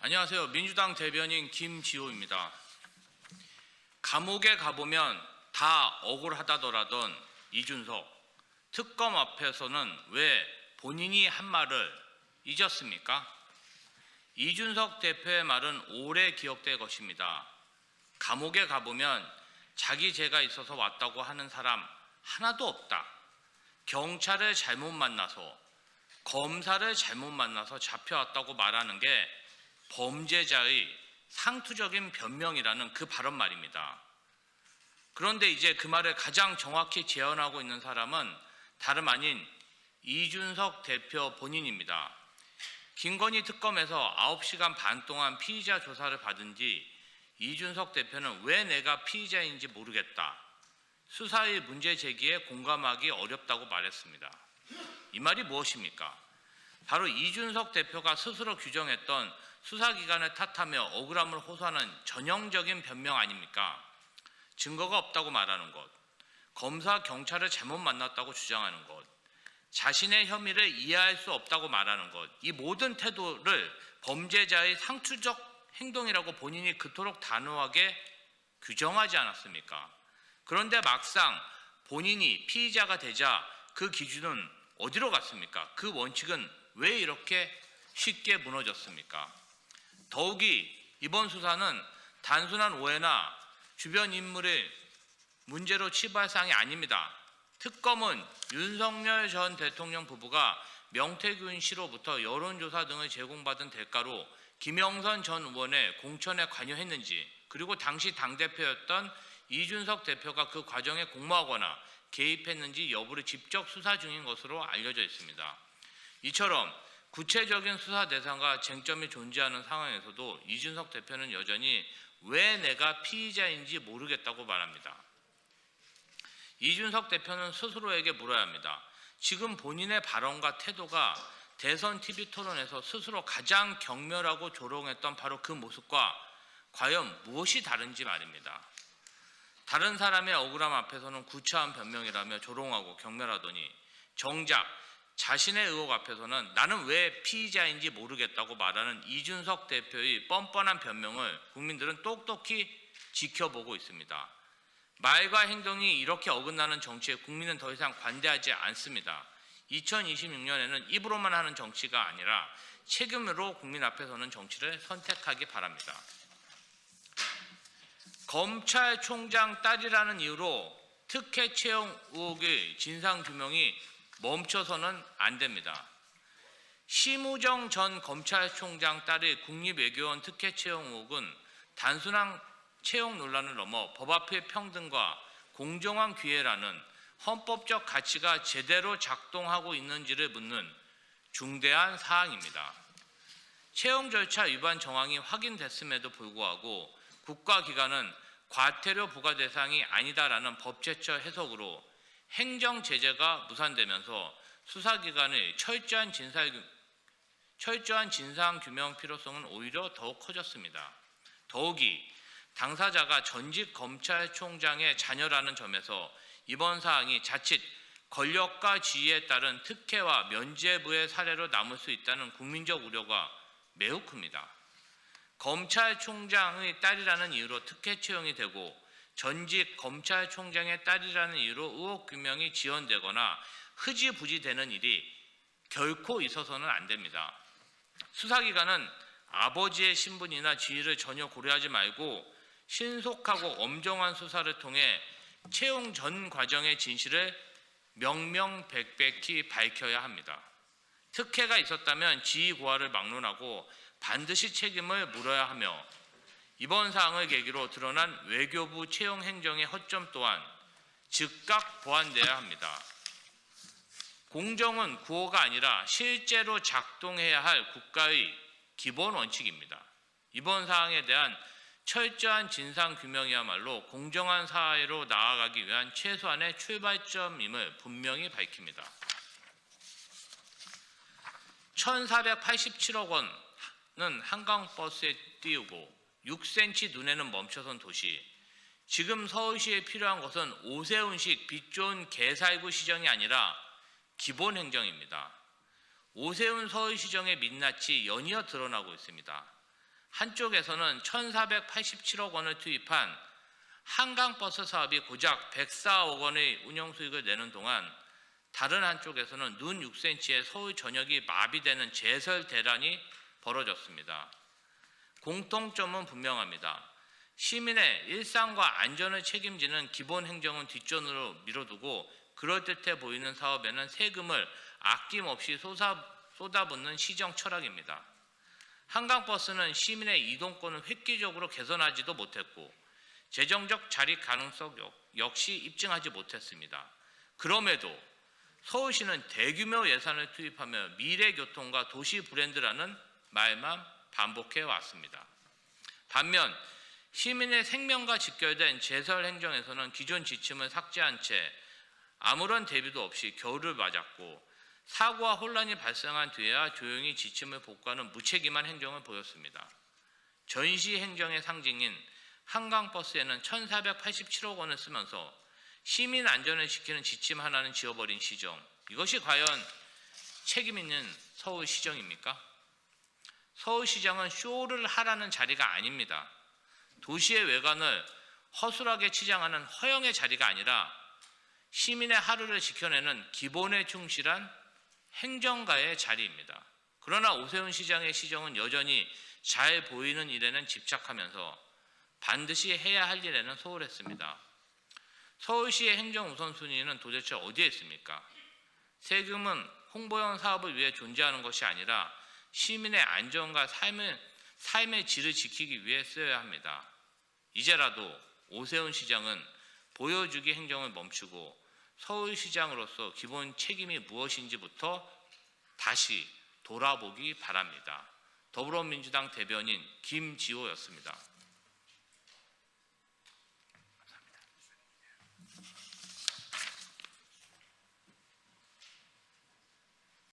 안녕하세요. 민주당 대변인 김지호입니다. 감옥에 가보면 다 억울하다더라던 이준석, 특검 앞에서는 왜 본인이 한 말을 잊었습니까? 이준석 대표의 말은 오래 기억될 것입니다. 감옥에 가보면 자기 죄가 있어서 왔다고 하는 사람 하나도 없다. 경찰을 잘못 만나서, 검사를 잘못 만나서 잡혀왔다고 말하는 게 범죄자의 상투적인 변명이라는 그 발언 말입니다. 그런데 이제 그 말을 가장 정확히 재현하고 있는 사람은 다름 아닌 이준석 대표 본인입니다. 김건희 특검에서 9시간 반 동안 피의자 조사를 받은 뒤 이준석 대표는 왜 내가 피의자인지 모르겠다. 수사의 문제 제기에 공감하기 어렵다고 말했습니다. 이 말이 무엇입니까? 바로 이준석 대표가 스스로 규정했던 수사기관을 탓하며 억울함을 호소하는 전형적인 변명 아닙니까? 증거가 없다고 말하는 것, 검사, 경찰을 잘못 만났다고 주장하는 것, 자신의 혐의를 이해할 수 없다고 말하는 것, 이 모든 태도를 범죄자의 상투적 행동이라고 본인이 그토록 단호하게 규정하지 않았습니까? 그런데 막상 본인이 피의자가 되자 그 기준은 어디로 갔습니까? 그 원칙은 왜 이렇게 쉽게 무너졌습니까? 더욱이 이번 수사는 단순한 오해나 주변 인물의 문제로 치부할 사항이 아닙니다. 특검은 윤석열 전 대통령 부부가 명태균 씨로부터 여론조사 등을 제공받은 대가로 김영선 전 의원의 공천에 관여했는지, 그리고 당시 당대표였던 이준석 대표가 그 과정에 공모하거나 개입했는지 여부를 직접 수사 중인 것으로 알려져 있습니다. 이처럼 구체적인 수사 대상과 쟁점이 존재하는 상황에서도 이준석 대표는 여전히 왜 내가 피의자인지 모르겠다고 말합니다. 이준석 대표는 스스로에게 물어야 합니다. 지금 본인의 발언과 태도가 대선 TV 토론에서 스스로 가장 경멸하고 조롱했던 바로 그 모습과 과연 무엇이 다른지 말입니다. 다른 사람의 억울함 앞에서는 구차한 변명이라며 조롱하고 경멸하더니 정작 자신의 의혹 앞에서는 나는 왜 피의자인지 모르겠다고 말하는 이준석 대표의 뻔뻔한 변명을 국민들은 똑똑히 지켜보고 있습니다. 말과 행동이 이렇게 어긋나는 정치에 국민은 더 이상 관대하지 않습니다. 2026년에는 입으로만 하는 정치가 아니라 책임으로 국민 앞에 서는 정치를 선택하기 바랍니다. 검찰총장 딸이라는 이유로 특혜 채용 의혹의 진상규명이 멈춰서는 안 됩니다. 심우정 전 검찰총장 딸의 국립외교원 특혜 채용 의혹은 단순한 채용 논란을 넘어 법 앞의 평등과 공정한 기회라는 헌법적 가치가 제대로 작동하고 있는지를 묻는 중대한 사항입니다. 채용 절차 위반 정황이 확인됐음에도 불구하고 국가기관은 과태료 부과 대상이 아니다라는 법제처 해석으로 행정 제재가 무산되면서 수사기관의 철저한 진상 규명 필요성은 오히려 더욱 커졌습니다. 더욱이 당사자가 전직 검찰총장의 자녀라는 점에서 이번 사항이 자칫 권력과 지위에 따른 특혜와 면죄부의 사례로 남을 수 있다는 국민적 우려가 매우 큽니다. 검찰총장의 딸이라는 이유로 특혜 채용이 되고 전직 검찰총장의 딸이라는 이유로 의혹 규명이 지연되거나 흐지부지 되는 일이 결코 있어서는 안 됩니다. 수사기관은 아버지의 신분이나 지위를 전혀 고려하지 말고 신속하고 엄정한 수사를 통해 채용 전 과정의 진실을 명명백백히 밝혀야 합니다. 특혜가 있었다면 지위 고하를 막론하고 반드시 책임을 물어야 하며 이번 사항을 계기로 드러난 외교부 채용 행정의 허점 또한 즉각 보완돼야 합니다. 공정은 구호가 아니라 실제로 작동해야 할 국가의 기본 원칙입니다. 이번 사항에 대한 철저한 진상규명이야말로 공정한 사회로 나아가기 위한 최소한의 출발점임을 분명히 밝힙니다. 1,487억 원은 한강버스에 띄우고 6cm 눈에는 멈춰선 도시. 지금 서울시에 필요한 것은 오세훈식 빛 좋은 개살구 시정이 아니라 기본 행정입니다. 오세훈 서울시정의 민낯이 연이어 드러나고 있습니다. 한쪽에서는 1,487억 원을 투입한 한강버스 사업이 고작 104억 원의 운영수익을 내는 동안 다른 한쪽에서는 눈 6cm의 서울 전역이 마비되는 제설 대란이 벌어졌습니다. 공통점은 분명합니다. 시민의 일상과 안전을 책임지는 기본 행정은 뒷전으로 밀어두고 그럴듯해 보이는 사업에는 세금을 아낌없이 쏟아붓는 시정 철학입니다. 한강버스는 시민의 이동권을 획기적으로 개선하지도 못했고 재정적 자립 가능성 역시 입증하지 못했습니다. 그럼에도 서울시는 대규모 예산을 투입하며 미래교통과 도시 브랜드라는 말만 반복해 왔습니다. 반면 시민의 생명과 직결된 제설 행정에서는 기존 지침을 삭제한 채 아무런 대비도 없이 겨울을 맞았고 사고와 혼란이 발생한 뒤에야 조용히 지침을 복구하는 무책임한 행정을 보였습니다. 전시 행정의 상징인 한강버스에는 1,487억 원을 쓰면서 시민 안전을 지키는 지침 하나는 지워버린 시정. 이것이 과연 책임 있는 서울시정입니까? 서울시장은 쇼를 하라는 자리가 아닙니다. 도시의 외관을 허술하게 치장하는 허영의 자리가 아니라 시민의 하루를 지켜내는 기본에 충실한 행정가의 자리입니다. 그러나 오세훈 시장의 시정은 여전히 잘 보이는 일에는 집착하면서 반드시 해야 할 일에는 소홀했습니다. 서울시의 행정 우선순위는 도대체 어디에 있습니까? 세금은 홍보용 사업을 위해 존재하는 것이 아니라 시민의 안전과 삶의 질을 지키기 위해 쓰여야 합니다. 이제라도 오세훈 시장은 보여주기 행정을 멈추고 서울시장으로서 기본 책임이 무엇인지부터 다시 돌아보기 바랍니다. 더불어민주당 대변인 김지호였습니다.